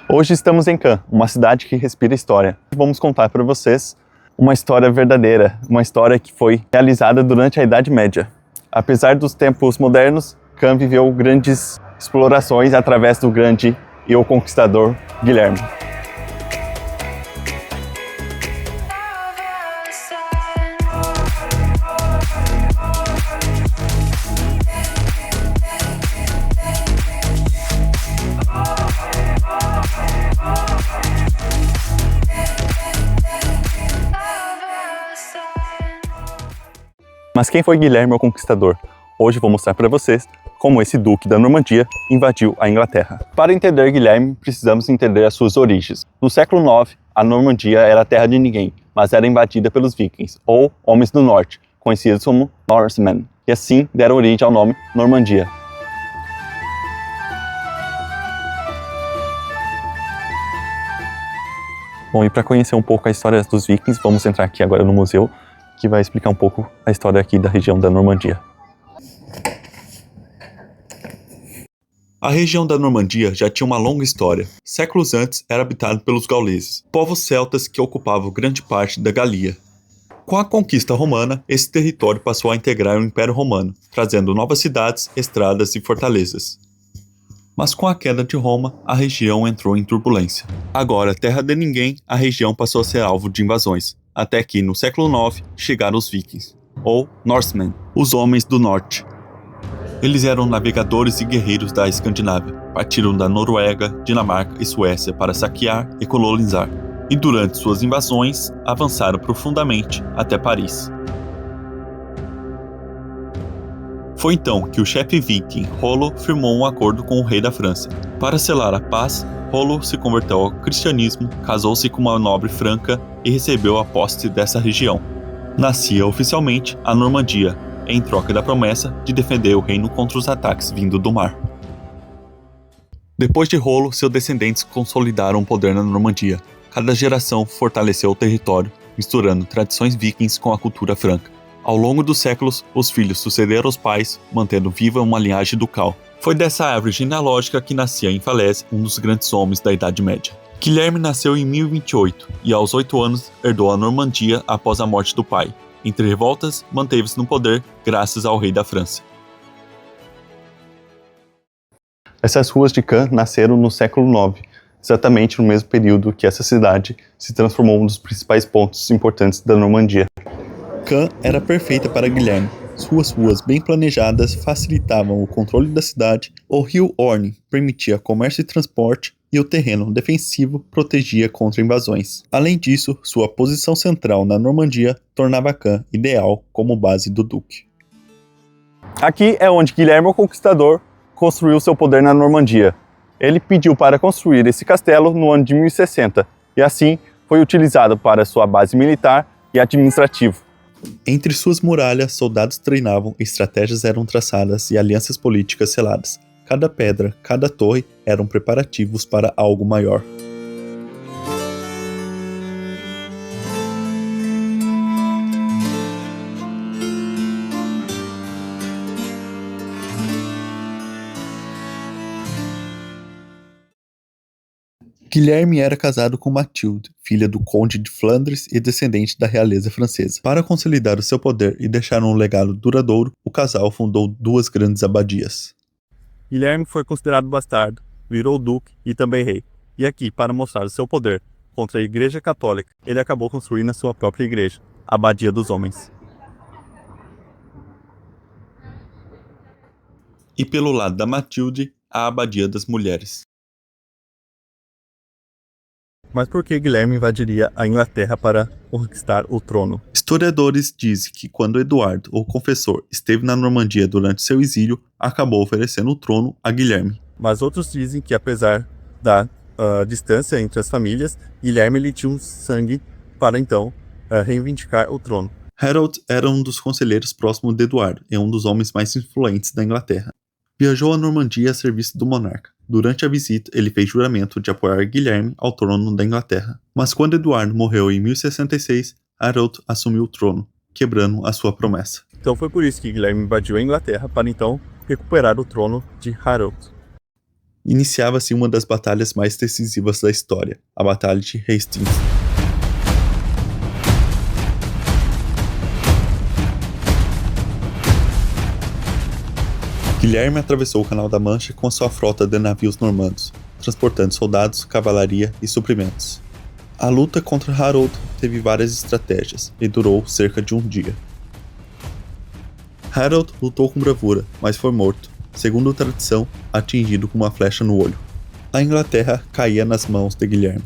Hoje estamos em Caen, uma cidade que respira história. Vamos contar para vocês uma história verdadeira, uma história que foi realizada durante a Idade Média. Apesar dos tempos modernos, Caen viveu grandes explorações através do grande e o conquistador Guilherme. Mas quem foi Guilherme o Conquistador? Hoje vou mostrar para vocês como esse duque da Normandia invadiu a Inglaterra. Para entender Guilherme, precisamos entender as suas origens. No século IX, a Normandia era a terra de ninguém, mas era invadida pelos vikings, ou Homens do Norte, conhecidos como Norsemen, e assim deram origem ao nome Normandia. Bom, e para conhecer um pouco a história dos vikings, vamos entrar aqui agora no museu, que vai explicar um pouco a história aqui da região da Normandia. A região da Normandia já tinha uma longa história. Séculos antes era habitado pelos gauleses, povos celtas que ocupavam grande parte da Galia. Com a conquista romana, esse território passou a integrar o Império Romano, trazendo novas cidades, estradas e fortalezas. Mas com a queda de Roma, a região entrou em turbulência. Agora, terra de ninguém, a região passou a ser alvo de invasões. Até que, no século IX, chegaram os vikings, ou Norsemen, os homens do norte. Eles eram navegadores e guerreiros da Escandinávia, partiram da Noruega, Dinamarca e Suécia para saquear e colonizar, e durante suas invasões, avançaram profundamente até Paris. Foi então que o chefe viking Rollo firmou um acordo com o rei da França. Para selar a paz, Rollo se converteu ao cristianismo, casou-se com uma nobre franca e recebeu a posse dessa região. Nascia oficialmente a Normandia, em troca da promessa de defender o reino contra os ataques vindo do mar. Depois de Rollo, seus descendentes consolidaram o poder na Normandia. Cada geração fortaleceu o território, misturando tradições vikings com a cultura franca. Ao longo dos séculos, os filhos sucederam os pais, mantendo viva uma linhagem ducal. Foi dessa árvore genealógica que nascia em Falaise um dos grandes homens da Idade Média. Guilherme nasceu em 1028 e aos 8 anos herdou a Normandia após a morte do pai. Entre revoltas, manteve-se no poder graças ao rei da França. Essas ruas de Caen nasceram no século IX, exatamente no mesmo período que essa cidade se transformou em um dos principais pontos importantes da Normandia. Caen era perfeita para Guilherme. Suas ruas bem planejadas facilitavam o controle da cidade, o rio Orne permitia comércio e transporte, e o terreno defensivo protegia contra invasões. Além disso, sua posição central na Normandia tornava Caen ideal como base do duque. Aqui é onde Guilherme o Conquistador construiu seu poder na Normandia. Ele pediu para construir esse castelo no ano de 1060, e assim foi utilizado para sua base militar e administrativa. Entre suas muralhas, soldados treinavam, estratégias eram traçadas e alianças políticas seladas. Cada pedra, cada torre eram preparativos para algo maior. Guilherme era casado com Mathilde, filha do conde de Flandres e descendente da realeza francesa. Para consolidar o seu poder e deixar um legado duradouro, o casal fundou 2 grandes abadias. Guilherme foi considerado bastardo, virou duque e também rei. E aqui, para mostrar o seu poder contra a Igreja Católica, ele acabou construindo a sua própria igreja, a Abadia dos Homens. E pelo lado da Mathilde, a Abadia das Mulheres. Mas por que Guilherme invadiria a Inglaterra para conquistar o trono? Historiadores dizem que quando Eduardo, o Confessor, esteve na Normandia durante seu exílio, acabou oferecendo o trono a Guilherme. Mas outros dizem que apesar da distância entre as famílias, Guilherme lhe tinha um sangue para então reivindicar o trono. Harold era um dos conselheiros próximos de Eduardo e um dos homens mais influentes da Inglaterra. Viajou à Normandia a serviço do monarca. Durante a visita, ele fez juramento de apoiar Guilherme ao trono da Inglaterra. Mas quando Eduardo morreu em 1066, Harold assumiu o trono, quebrando a sua promessa. Então foi por isso que Guilherme invadiu a Inglaterra para então recuperar o trono de Harold. Iniciava-se uma das batalhas mais decisivas da história, a Batalha de Hastings. Guilherme atravessou o Canal da Mancha com a sua frota de navios normandos, transportando soldados, cavalaria e suprimentos. A luta contra Harold teve várias estratégias e durou cerca de um dia. Harold lutou com bravura, mas foi morto, segundo a tradição, atingido com uma flecha no olho. A Inglaterra caía nas mãos de Guilherme.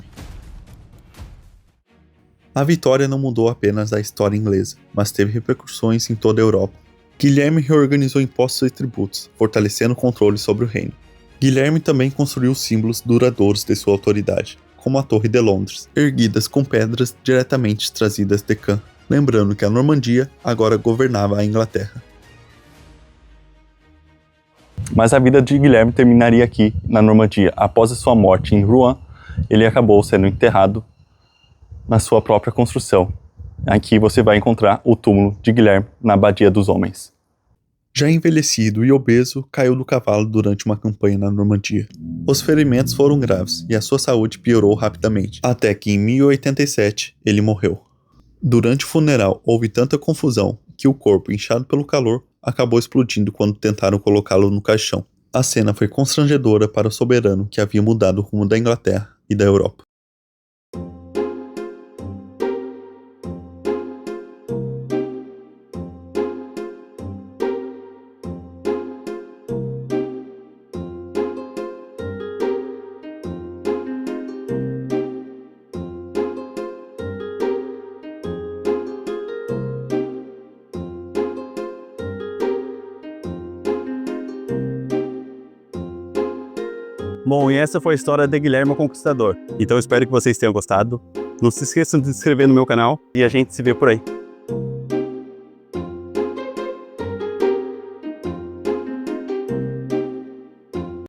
A vitória não mudou apenas a história inglesa, mas teve repercussões em toda a Europa. Guilherme reorganizou impostos e tributos, fortalecendo o controle sobre o reino. Guilherme também construiu símbolos duradouros de sua autoridade, como a Torre de Londres, erguidas com pedras diretamente trazidas de Caen, lembrando que a Normandia agora governava a Inglaterra. Mas a vida de Guilherme terminaria aqui, na Normandia. Após a sua morte em Rouen, ele acabou sendo enterrado na sua própria construção. Aqui você vai encontrar o túmulo de Guilherme na Abadia dos Homens. Já envelhecido e obeso, caiu do cavalo durante uma campanha na Normandia. Os ferimentos foram graves e a sua saúde piorou rapidamente, até que em 1087 ele morreu. Durante o funeral houve tanta confusão que o corpo, inchado pelo calor, acabou explodindo quando tentaram colocá-lo no caixão. A cena foi constrangedora para o soberano que havia mudado o rumo da Inglaterra e da Europa. Bom, e essa foi a história de Guilherme o Conquistador. Então eu espero que vocês tenham gostado. Não se esqueçam de se inscrever no meu canal e a gente se vê por aí.